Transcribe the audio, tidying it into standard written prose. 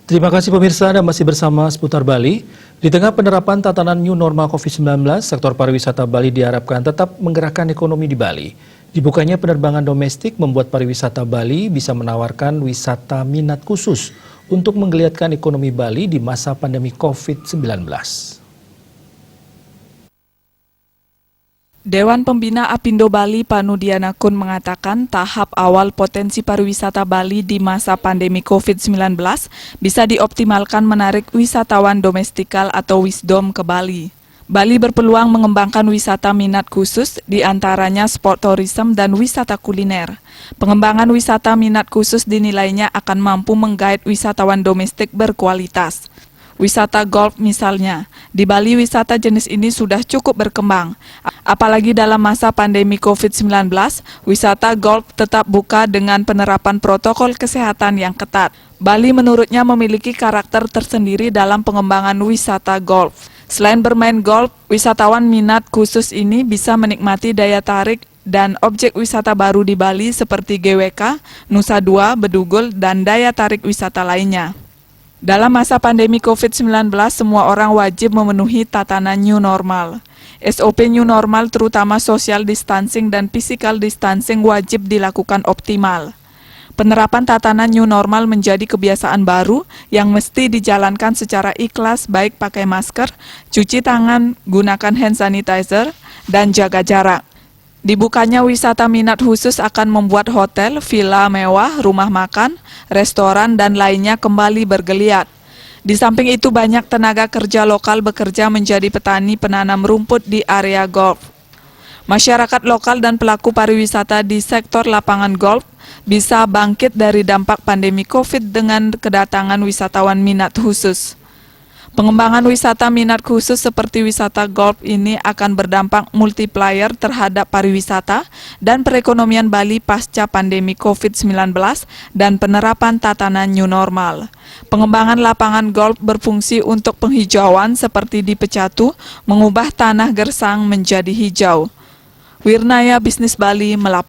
Terima kasih pemirsa, Anda masih bersama Seputar Bali. Di tengah penerapan tatanan new normal COVID-19, sektor pariwisata Bali diharapkan tetap menggerakkan ekonomi di Bali. Dibukanya penerbangan domestik membuat pariwisata Bali bisa menawarkan wisata minat khusus untuk menggeliatkan ekonomi Bali di masa pandemi COVID-19. Dewan Pembina Apindo Bali Panudiana Kun mengatakan tahap awal potensi pariwisata Bali di masa pandemi COVID-19 bisa dioptimalkan menarik wisatawan domestikal atau wisdom ke Bali. Bali berpeluang mengembangkan wisata minat khusus, diantaranya sport tourism dan wisata kuliner. Pengembangan wisata minat khusus dinilainya akan mampu menggait wisatawan domestik berkualitas. Wisata golf misalnya, di Bali wisata jenis ini sudah cukup berkembang. Apalagi dalam masa pandemi COVID-19, wisata golf tetap buka dengan penerapan protokol kesehatan yang ketat. Bali menurutnya memiliki karakter tersendiri dalam pengembangan wisata golf. Selain bermain golf, wisatawan minat khusus ini bisa menikmati daya tarik dan objek wisata baru di Bali seperti GWK, Nusa Dua, Bedugul, dan daya tarik wisata lainnya. Dalam masa pandemi COVID-19, semua orang wajib memenuhi tatanan new normal. SOP new normal terutama social distancing dan physical distancing wajib dilakukan optimal. Penerapan tatanan new normal menjadi kebiasaan baru yang mesti dijalankan secara ikhlas, baik pakai masker, cuci tangan, gunakan hand sanitizer, dan jaga jarak. Dibukanya wisata minat khusus akan membuat hotel, villa mewah, rumah makan, restoran, dan lainnya kembali bergeliat. Di samping itu banyak tenaga kerja lokal bekerja menjadi petani penanam rumput di area golf. Masyarakat lokal dan pelaku pariwisata di sektor lapangan golf bisa bangkit dari dampak pandemi COVID dengan kedatangan wisatawan minat khusus. Pengembangan wisata minat khusus seperti wisata golf ini akan berdampak multiplier terhadap pariwisata dan perekonomian Bali pasca pandemi COVID-19 dan penerapan tatanan new normal. Pengembangan lapangan golf berfungsi untuk penghijauan seperti di Pecatu, mengubah tanah gersang menjadi hijau. Wirnaya Bisnis Bali melaporkan.